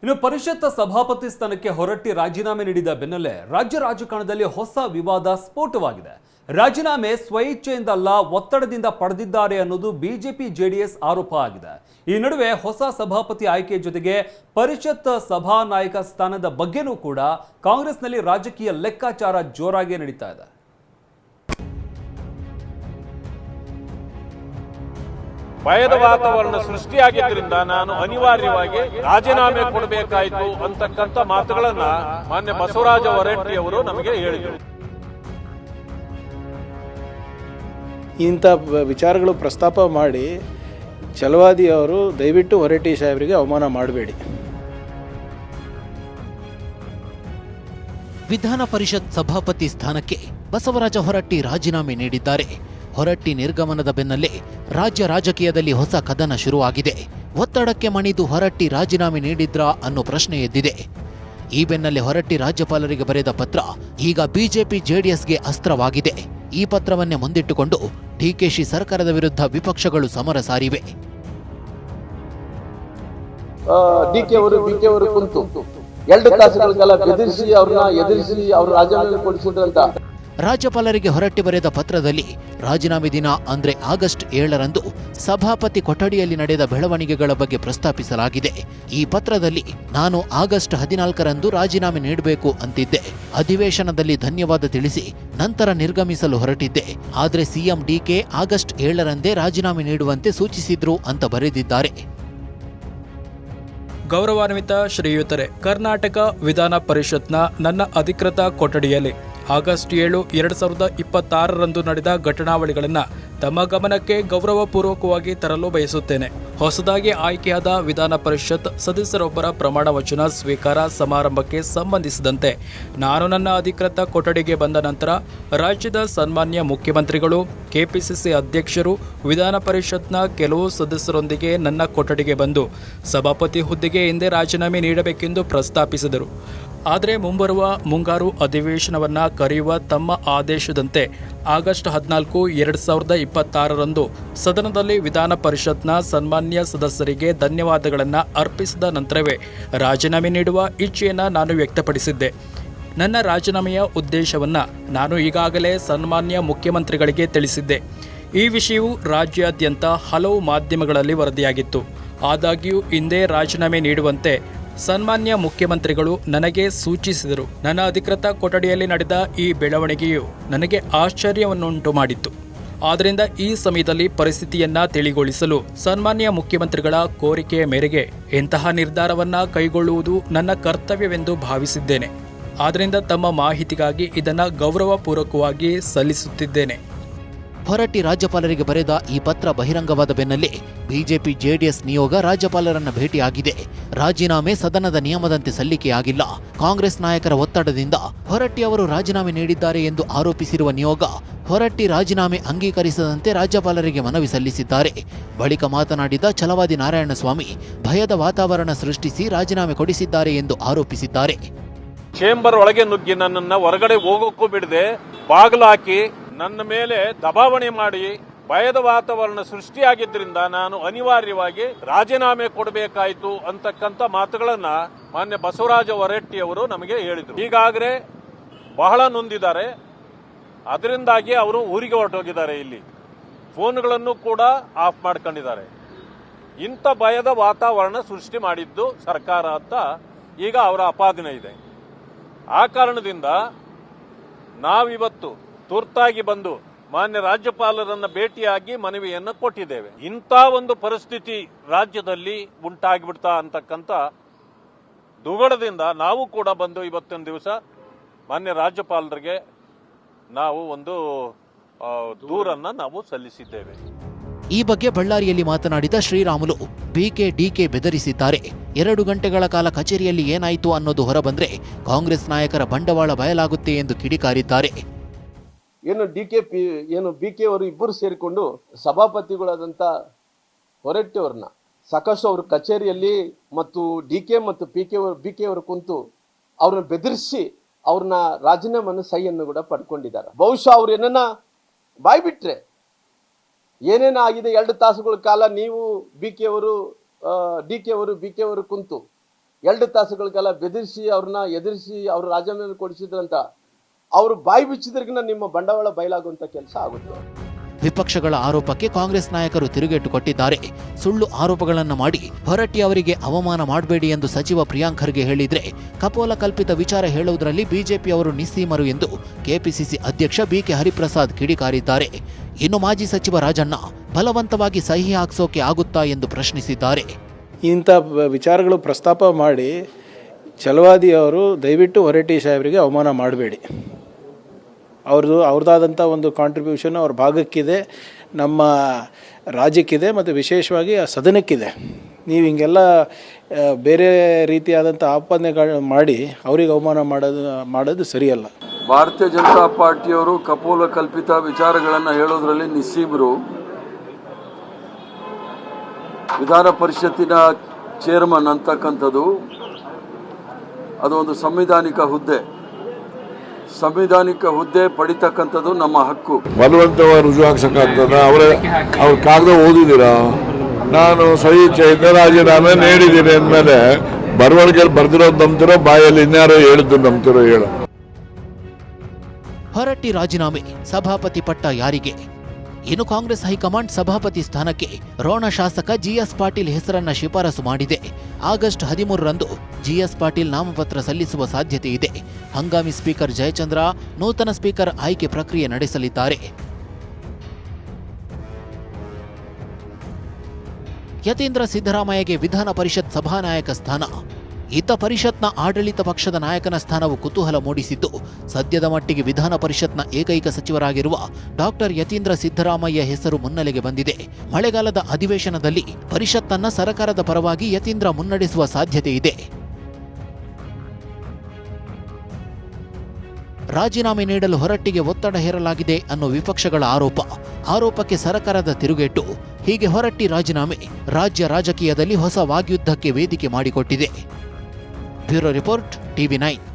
ಇನ್ನು ಪರಿಷತ್ ಸಭಾಪತಿ ಸ್ಥಾನಕ್ಕೆ ಹೊರಟ್ಟಿ ರಾಜೀನಾಮೆ ನೀಡಿದ ಬೆನ್ನಲ್ಲೇ ರಾಜ್ಯ ರಾಜಕಾರಣದಲ್ಲಿ ಹೊಸ ವಿವಾದ ಸ್ಫೋಟವಾಗಿದೆ. ರಾಜೀನಾಮೆ ಸ್ವಇಚ್ಛೆಯಿಂದ ಅಲ್ಲ, ಒತ್ತಡದಿಂದ ಪಡೆದಿದ್ದಾರೆ ಅನ್ನೋದು ಬಿಜೆಪಿ ಜೆಡಿಎಸ್ ಆರೋಪ ಆಗಿದೆ. ಈ ನಡುವೆ ಹೊಸ ಸಭಾಪತಿ ಆಯ್ಕೆ ಜೊತೆಗೆ ಪರಿಷತ್ ಸಭಾನಾಯಕ ಸ್ಥಾನದ ಬಗ್ಗೆನೂ ಕೂಡ ಕಾಂಗ್ರೆಸ್ನಲ್ಲಿ ರಾಜಕೀಯ ಲೆಕ್ಕಾಚಾರ ಜೋರಾಗಿ ನಡೀತಾ ಇದೆ. ಭಯದ ವಾತಾವರಣ ಸೃಷ್ಟಿಯಾಗಿದ್ದರಿಂದ ನಾನು ಅನಿವಾರ್ಯವಾಗಿ ರಾಜೀನಾಮೆ ಕೊಡಬೇಕಾಯಿತು ಅಂತಕ್ಕಂಥ ಮಾತುಗಳನ್ನ ಮಾನ್ಯ ಬಸವರಾಜ ಹೊರಟ್ಟಿ ಅವರು ನಮಗೆ ಹೇಳಿದರು. ಇಂಥ ವಿಚಾರಗಳು ಪ್ರಸ್ತಾಪ ಮಾಡಿ ಛಲವಾದಿ ಅವರು ದಯವಿಟ್ಟು ಹೊರಟ್ಟಿ ಸಾಹೇಬರಿಗೆ ಅವಮಾನ ಮಾಡಬೇಡಿ. ವಿಧಾನ ಪರಿಷತ್ ಸಭಾಪತಿ ಸ್ಥಾನಕ್ಕೆ ಬಸವರಾಜ ಹೊರಟ್ಟಿ ರಾಜೀನಾಮೆ ನೀಡಿದ್ದಾರೆ. ಹೊರಟ್ಟಿ ನಿರ್ಗಮನದ ಬೆನ್ನಲ್ಲೇ ರಾಜ್ಯ ರಾಜಕೀಯದಲ್ಲಿ ಹೊಸ ಕದನ ಶುರುವಾಗಿದೆ. ಒತ್ತಡಕ್ಕೆ ಮಣಿದು ಹೊರಟ್ಟಿ ರಾಜೀನಾಮೆ ನೀಡಿದ್ರಾ ಅನ್ನೋ ಪ್ರಶ್ನೆ ಎದ್ದಿದೆ. ಈ ಬೆನ್ನಲ್ಲೇ ಹೊರಟ್ಟಿ ರಾಜ್ಯಪಾಲರಿಗೆ ಬರೆದ ಪತ್ರ ಈಗ ಬಿಜೆಪಿ ಜೆಡಿಎಸ್ಗೆ ಅಸ್ತ್ರವಾಗಿದೆ. ಈ ಪತ್ರವನ್ನೇ ಮುಂದಿಟ್ಟುಕೊಂಡು ಡಿಕೆಶಿ ಸರ್ಕಾರದ ವಿರುದ್ಧ ವಿಪಕ್ಷಗಳು ಸಮರ ಸಾರಿವೆ. ಡಿಕೆ ಅವರು ಕುಂತು 2 ತಾಸುಗಳ ಕಾಲ ಬೆದರಿಸಿ ಅವ್ರನ್ನ ಎದುರಿಸಿ ಅವ್ರ ರಾಜೀನಾಮೆ ಕೊಡಿಸಿದ್ರಂತ ರಾಜ್ಯಪಾಲರಿಗೆ ಹೊರಟ್ಟಿ ಬರೆದ ಪತ್ರದಲ್ಲಿ ರಾಜೀನಾಮೆ ದಿನ ಅಂದ್ರೆ ಆಗಸ್ಟ್ 7ರಂದು ಸಭಾಪತಿ ಕೊಠಡಿಯಲ್ಲಿ ನಡೆದ ಬೆಳವಣಿಗೆಗಳ ಬಗ್ಗೆ ಪ್ರಸ್ತಾಪಿಸಲಾಗಿದೆ. ಈ ಪತ್ರದಲ್ಲಿ ನಾನು ಆಗಸ್ಟ್ 14ರಂದು ರಾಜೀನಾಮೆ ನೀಡಬೇಕು ಅಂತಿದ್ದೆ. ಅಧಿವೇಶನದಲ್ಲಿ ಧನ್ಯವಾದ ತಿಳಿಸಿ ನಂತರ ನಿರ್ಗಮಿಸಲು ಹೊರಟಿದ್ದೆ. ಆದ್ರೆ ಸಿಎಂ ಡಿಕೆ ಆಗಸ್ಟ್ 7ರಂದೇ ರಾಜೀನಾಮೆ ನೀಡುವಂತೆ ಸೂಚಿಸಿದ್ರು ಅಂತ ಬರೆದಿದ್ದಾರೆ. ಗೌರವಾನ್ವಿತ ಶ್ರೀಯುತರೆ, ಕರ್ನಾಟಕ ವಿಧಾನ ಪರಿಷತ್ನ ನನ್ನ ಅಧಿಕೃತ ಕೊಠಡಿಯಲ್ಲಿ ಆಗಸ್ಟ್ 7, 2026ರಂದು ನಡೆದ ಘಟನಾವಳಿಗಳನ್ನು ತಮ್ಮ ಗಮನಕ್ಕೆ ಗೌರವಪೂರ್ವಕವಾಗಿ ತರಲು ಬಯಸುತ್ತೇನೆ. ಹೊಸದಾಗಿ ಆಯ್ಕೆಯಾದ ವಿಧಾನ ಪರಿಷತ್ ಸದಸ್ಯರೊಬ್ಬರ ಪ್ರಮಾಣ ವಚನ ಸ್ವೀಕಾರ ಸಮಾರಂಭಕ್ಕೆ ಸಂಬಂಧಿಸಿದಂತೆ ನಾನು ನನ್ನ ಅಧಿಕೃತ ಕೊಠಡಿಗೆ ಬಂದ ನಂತರ ರಾಜ್ಯದ ಸನ್ಮಾನ್ಯ ಮುಖ್ಯಮಂತ್ರಿಗಳು, ಕೆಪಿಸಿಸಿ ಅಧ್ಯಕ್ಷರು, ವಿಧಾನ ಪರಿಷತ್ನ ಕೆಲವು ಸದಸ್ಯರೊಂದಿಗೆ ನನ್ನ ಕೊಠಡಿಗೆ ಬಂದು ಸಭಾಪತಿ ಹುದ್ದೆಗೆ ಹಿಂದೆ ರಾಜೀನಾಮೆ ನೀಡಬೇಕೆಂದು ಪ್ರಸ್ತಾಪಿಸಿದರು. ಆದರೆ ಮುಂಬರುವ ಮುಂಗಾರು ಅಧಿವೇಶನವನ್ನು ಕರೆಯುವ ತಮ್ಮ ಆದೇಶದಂತೆ ಆಗಸ್ಟ್ 14, 2026ರಂದು ಸದನದಲ್ಲಿ ವಿಧಾನ ಪರಿಷತ್ನ ಸನ್ಮಾನ್ಯ ಸದಸ್ಯರಿಗೆ ಧನ್ಯವಾದಗಳನ್ನು ಅರ್ಪಿಸಿದ ನಂತರವೇ ರಾಜೀನಾಮೆ ನೀಡುವ ಇಚ್ಛೆಯನ್ನು ನಾನು ವ್ಯಕ್ತಪಡಿಸಿದ್ದೆ. ನನ್ನ ರಾಜೀನಾಮೆಯ ಉದ್ದೇಶವನ್ನು ನಾನು ಈಗಾಗಲೇ ಸನ್ಮಾನ್ಯ ಮುಖ್ಯಮಂತ್ರಿಗಳಿಗೆ ತಿಳಿಸಿದ್ದೆ. ಈ ವಿಷಯವು ರಾಜ್ಯಾದ್ಯಂತ ಹಲವು ಮಾಧ್ಯಮಗಳಲ್ಲಿ ವರದಿಯಾಗಿತ್ತು. ಆದಾಗ್ಯೂ ಹಿಂದೆ ರಾಜೀನಾಮೆ ನೀಡುವಂತೆ ಸನ್ಮಾನ್ಯ ಮುಖ್ಯಮಂತ್ರಿಗಳು ನನಗೆ ಸೂಚಿಸಿದರು. ನನ್ನ ಅಧಿಕೃತ ಕೊಠಡಿಯಲ್ಲಿ ನಡೆದ ಈ ಬೆಳವಣಿಗೆಯು ನನಗೆ ಆಶ್ಚರ್ಯವನ್ನುಂಟು ಮಾಡಿತ್ತು. ಆದ್ದರಿಂದ ಈ ಸಮಯದಲ್ಲಿ ಪರಿಸ್ಥಿತಿಯನ್ನ ತಿಳಿಗೊಳಿಸಲು ಸನ್ಮಾನ್ಯ ಮುಖ್ಯಮಂತ್ರಿಗಳ ಕೋರಿಕೆಯ ಮೇರೆಗೆ ಇಂತಹ ನಿರ್ಧಾರವನ್ನ ಕೈಗೊಳ್ಳುವುದು ನನ್ನ ಕರ್ತವ್ಯವೆಂದು ಭಾವಿಸಿದ್ದೇನೆ. ಆದ್ದರಿಂದ ತಮ್ಮ ಮಾಹಿತಿಗಾಗಿ ಇದನ್ನು ಗೌರವಪೂರ್ವಕವಾಗಿ ಸಲ್ಲಿಸುತ್ತಿದ್ದೇನೆ. ಹೊರಟ್ಟಿ ರಾಜ್ಯಪಾಲರಿಗೆ ಬರೆದ ಈ ಪತ್ರ ಬಹಿರಂಗವಾದ ಬೆನ್ನಲ್ಲೇ ಬಿಜೆಪಿ ಜೆಡಿಎಸ್ ನಿಯೋಗ ರಾಜ್ಯಪಾಲರನ್ನ ಭೇಟಿಯಾಗಿದೆ. ರಾಜೀನಾಮೆ ಸದನದ ನಿಯಮದಂತೆ ಸಲ್ಲಿಕೆಯಾಗಿಲ್ಲ. ಕಾಂಗ್ರೆಸ್ ನಾಯಕರ ಒತ್ತಡದಿಂದ ಹೊರಟ್ಟಿ ಅವರು ರಾಜೀನಾಮೆ ನೀಡಿದ್ದಾರೆ ಎಂದು ಆರೋಪಿಸಿರುವ ನಿಯೋಗ ಹೊರಟ್ಟಿ ರಾಜೀನಾಮೆ ಅಂಗೀಕರಿಸದಂತೆ ರಾಜ್ಯಪಾಲರಿಗೆ ಮನವಿ ಸಲ್ಲಿಸಿದ್ದಾರೆ. ಬಳಿಕ ಮಾತನಾಡಿದ ಛಲವಾದಿ ನಾರಾಯಣಸ್ವಾಮಿ ಭಯದ ವಾತಾವರಣ ಸೃಷ್ಟಿಸಿ ರಾಜೀನಾಮೆ ಕೊಡಿಸಿದ್ದಾರೆ ಎಂದು ಆರೋಪಿಸಿದ್ದಾರೆ. ಚೇಂಬರ್ ಒಳಗೆ ನುಗ್ಗಿ ನನ್ನನ್ನು ಹೊರಗಡೆ ಹೋಗೋಕ್ಕೂ ಬಿಡದೆ ಬಾಗಿಲು ಹಾಕಿ ನನ್ನ ಮೇಲೆ ದಬಾವಣೆ ಮಾಡಿ ಭಯದ ವಾತಾವರಣ ಸೃಷ್ಟಿಯಾಗಿದ್ದರಿಂದ ನಾನು ಅನಿವಾರ್ಯವಾಗಿ ರಾಜೀನಾಮೆ ಕೊಡಬೇಕಾಯಿತು ಅಂತಕ್ಕಂಥ ಮಾತುಗಳನ್ನ ಮಾನ್ಯ ಬಸವರಾಜ ಹೊರಟ್ಟಿ ಅವರು ನಮಗೆ ಹೇಳಿದರು. ಈಗಾಗಲೇ ಬಹಳ ನೊಂದಿದ್ದಾರೆ. ಅದರಿಂದಾಗಿ ಅವರು ಊರಿಗೆ ಹೊರಟೋಗಿದ್ದಾರೆ. ಇಲ್ಲಿ ಫೋನ್ಗಳನ್ನು ಕೂಡ ಆಫ್ ಮಾಡ್ಕೊಂಡಿದ್ದಾರೆ. ಇಂಥ ಭಯದ ವಾತಾವರಣ ಸೃಷ್ಟಿ ಮಾಡಿದ್ದು ಸರ್ಕಾರ ಅಂತ ಈಗ ಅವರ ಆಪಾದನೆ ಇದೆ. ಆ ಕಾರಣದಿಂದ ನಾವಿವತ್ತು ತುರ್ತಾಗಿ ಬಂದು ಮಾನ್ಯ ರಾಜ್ಯಪಾಲರನ್ನ ಭೇಟಿಯಾಗಿ ಮನವಿಯನ್ನು ಕೊಟ್ಟಿದ್ದೇವೆ. ಇಂಥ ಒಂದು ಪರಿಸ್ಥಿತಿ ರಾಜ್ಯದಲ್ಲಿ ಉಂಟಾಗಿಬಿಡ್ತಾ ಅಂತಕ್ಕಂಥ ದುಗಡದಿಂದ ನಾವು ಕೂಡ ಬಂದು ಇವತ್ತೊಂದು ದಿವಸ ಮಾನ್ಯ ರಾಜ್ಯಪಾಲರಿಗೆ ನಾವು ಒಂದು ದೂರನ್ನ ನಾವು ಸಲ್ಲಿಸಿದ್ದೇವೆ. ಈ ಬಗ್ಗೆ ಬಳ್ಳಾರಿಯಲ್ಲಿ ಮಾತನಾಡಿದ ಶ್ರೀರಾಮುಲು ಬಿಕೆ ಡಿಕೆ ಬೆದರಿಸಿದ್ದಾರೆ. 2 ಗಂಟೆಗಳ ಕಾಲ ಕಚೇರಿಯಲ್ಲಿ ಏನಾಯಿತು ಅನ್ನೋದು ಹೊರಬಂದ್ರೆ ಕಾಂಗ್ರೆಸ್ ನಾಯಕರ ಬಂಡವಾಳ ಬಯಲಾಗುತ್ತೆ ಎಂದು ಕಿಡಿಕಾರಿದ್ದಾರೆ. ಬಿಕೆ ಅವರು ಇಬ್ಬರು ಸೇರಿಕೊಂಡು ಸಭಾಪತಿಗಳಾದಂಥ ಹೊರಟ್ಟಿ ಅವ್ರನ್ನ ಸಾಕಷ್ಟು ಅವ್ರ ಕಚೇರಿಯಲ್ಲಿ ಮತ್ತು ಡಿಕೆ ಮತ್ತು ಬಿಕೆ ಅವರು ಕುಂತು ಅವ್ರನ್ನ ಬೆದರಿಸಿ ಅವ್ರನ್ನ ರಾಜೀನಾಮೆಯನ್ನು ಸಹಿಯನ್ನು ಕೂಡ ಪಡ್ಕೊಂಡಿದ್ದಾರೆ. ಬಹುಶಃ ಅವ್ರು ಏನನ್ನ ಬಾಯ್ಬಿಟ್ರೆ ಏನೇನಾಗಿದೆ 2 ತಾಸುಗಳ ಕಾಲ ನೀವು ಡಿಕೆ ಅವರು ಕುಂತು 2 ತಾಸುಗಳಿಗೆಲ್ಲ ಬೆದರಿಸಿ ಅವ್ರನ್ನ ಎದುರಿಸಿ ಅವ್ರ ರಾಜೀನಾಮೆ ಕೊಡಿಸಿದ್ರಂತ ಅವರು ಬಾಯಿ ಬಿಚ್ಚಿದ್ರಿಗಿನ ನಿಮ್ಮ ಬಂಡವಾಳ ಬಯಲಾಗುವಂತ ಕೆಲಸ ಆಗುತ್ತೆ. ವಿಪಕ್ಷಗಳ ಆರೋಪಕ್ಕೆ ಕಾಂಗ್ರೆಸ್ ನಾಯಕರು ತಿರುಗೇಟು ಕೊಟ್ಟಿದ್ದಾರೆ. ಸುಳ್ಳು ಆರೋಪಗಳನ್ನು ಮಾಡಿ ಹೊರಟ್ಟಿ ಅವರಿಗೆ ಅವಮಾನ ಮಾಡಬೇಡಿ ಎಂದು ಸಚಿವ ಪ್ರಿಯಾಂಕ್ ಖರ್ಗೆ ಹೇಳಿದ್ರೆ ಕಪೋಲ ಕಲ್ಪಿತ ವಿಚಾರ ಹೇಳುವುದರಲ್ಲಿ ಬಿಜೆಪಿಯವರು ನಿಸ್ಸೀಮರು ಎಂದು ಕೆಪಿಸಿಸಿ ಅಧ್ಯಕ್ಷ ಬಿಕೆ ಹರಿಪ್ರಸಾದ್ ಕಿಡಿಕಾರಿದ್ದಾರೆ. ಇನ್ನು ಮಾಜಿ ಸಚಿವ ರಾಜಣ್ಣ ಬಲವಂತವಾಗಿ ಸಹಿ ಹಾಕಿಸೋಕೆ ಆಗುತ್ತಾ ಎಂದು ಪ್ರಶ್ನಿಸಿದ್ದಾರೆ. ಇಂಥ ವಿಚಾರಗಳು ಪ್ರಸ್ತಾಪ ಮಾಡಿ ಛಲವಾದಿ ಅವರು ದಯವಿಟ್ಟು ಹೊರಟ್ಟಿ ಸಾಹೇಬರಿಗೆ ಅವಮಾನ ಮಾಡಬೇಡಿ. ಅವ್ರದ್ದಾದಂಥ ಒಂದು ಕಾಂಟ್ರಿಬ್ಯೂಷನ್ ಅವ್ರ ಭಾಗಕ್ಕಿದೆ, ನಮ್ಮ ರಾಜ್ಯಕ್ಕಿದೆ ಮತ್ತು ವಿಶೇಷವಾಗಿ ಆ ಸದನಕ್ಕಿದೆ. ನೀವು ಹಿಂಗೆಲ್ಲ ಬೇರೆ ರೀತಿಯಾದಂಥ ಆಪಾದನೆಗಳು ಮಾಡಿ ಅವ್ರಿಗೆ ಅವಮಾನ ಮಾಡೋದು ಸರಿಯಲ್ಲ. ಭಾರತೀಯ ಜನತಾ ಪಾರ್ಟಿಯವರು ಕಪೋಲ ಕಲ್ಪಿತ ವಿಚಾರಗಳನ್ನು ಹೇಳೋದ್ರಲ್ಲಿ ನಿಸ್ಸೀಮರು. ವಿಧಾನ ಪರಿಷತ್ತಿನ ಚೇರ್ಮನ್ ಅಂತಕ್ಕಂಥದ್ದು ಅದು ಒಂದು ಸಂವಿಧಾನಿಕ ಹುದ್ದೆ ಪಡಿತಕ್ಕಂಥದ್ದು ನಮ್ಮ ಹಕ್ಕು. ಬಲವಂತವಾಗಿ ರುಜು ಹಾಕ್ಸಕ್ಕಾಗ್ತದ? ಅವ್ರ ಕಾಗದ ಓದಿದ್ದೀರಾ? ನಾನು ಸಹಿ ರಾಜೀನಾಮೆ ನೀಡಿದ್ದೀನಿ ಅಂದಮೇಲೆ ಬರವಣಿಗೆಯಲ್ಲಿ ಬರ್ದಿರೋದು ನಂಬ್ತಿರೋ, ಬಾಯಲ್ಲಿ ಇನ್ಯಾರೋ ಹೇಳಿದ್ದು ನಂಬ್ತಿರೋ ಹೇಳ. ಹೊರಟ್ಟಿ ರಾಜೀನಾಮೆ, ಸಭಾಪತಿ ಪಟ್ಟ ಯಾರಿಗೆ? ಇನ್ನು ಕಾಂಗ್ರೆಸ್ ಹೈಕಮಾಂಡ್ ಸಭಾಪತಿ ಸ್ಥಾನಕ್ಕೆ ರೋಣ ಶಾಸಕ ಜಿಎಸ್ ಪಾಟೀಲ್ ಹೆಸರನ್ನ ಶಿಫಾರಸು ಮಾಡಿದೆ. ಆಗಸ್ಟ್ 13ರಂದು ಜಿಎಸ್ ಪಾಟೀಲ್ ನಾಮಪತ್ರ ಸಲ್ಲಿಸುವ ಸಾಧ್ಯತೆ ಇದೆ. ಹಂಗಾಮಿ ಸ್ಪೀಕರ್ ಜಯಚಂದ್ರ ನೂತನ ಸ್ಪೀಕರ್ ಆಯ್ಕೆ ಪ್ರಕ್ರಿಯೆ ನಡೆಸಲಿದ್ದಾರೆ. ಯತೀಂದ್ರ ಸಿದ್ದರಾಮಯ್ಯಗೆ ವಿಧಾನ ಪರಿಷತ್ ಸಭಾನಾಯಕ ಸ್ಥಾನ. ಇತ್ತ ಪರಿಷತ್ನ ಆಡಳಿತ ಪಕ್ಷದ ನಾಯಕನ ಸ್ಥಾನವು ಕುತೂಹಲ ಮೂಡಿಸಿದ್ದು, ಸದ್ಯದ ಮಟ್ಟಿಗೆ ವಿಧಾನ ಪರಿಷತ್ನ ಏಕೈಕ ಸಚಿವರಾಗಿರುವ ಡಾಕ್ಟರ್ ಯತೀಂದ್ರ ಸಿದ್ದರಾಮಯ್ಯ ಹೆಸರು ಮುನ್ನೆಲೆಗೆ ಬಂದಿದೆ. ಮಳೆಗಾಲದ ಅಧಿವೇಶನದಲ್ಲಿ ಪರಿಷತ್ತನ್ನ ಸರ್ಕಾರದ ಪರವಾಗಿ ಯತೀಂದ್ರ ಮುನ್ನಡೆಸುವ ಸಾಧ್ಯತೆ ಇದೆ. ರಾಜೀನಾಮೆ ನೀಡಲು ಹೊರಟ್ಟಿಗೆ ಒತ್ತಡ ಹೇರಲಾಗಿದೆ ಅನ್ನೋ ವಿಪಕ್ಷಗಳ ಆರೋಪಕ್ಕೆ ಸರ್ಕಾರದ ತಿರುಗೇಟು. ಹೀಗೆ ಹೊರಟ್ಟಿ ರಾಜೀನಾಮೆ ರಾಜ್ಯ ರಾಜಕೀಯದಲ್ಲಿ ಹೊಸ ವಾಗ್ಯುದ್ಧಕ್ಕೆ ವೇದಿಕೆ ಮಾಡಿಕೊಟ್ಟಿದೆ. Bureau report, TV9.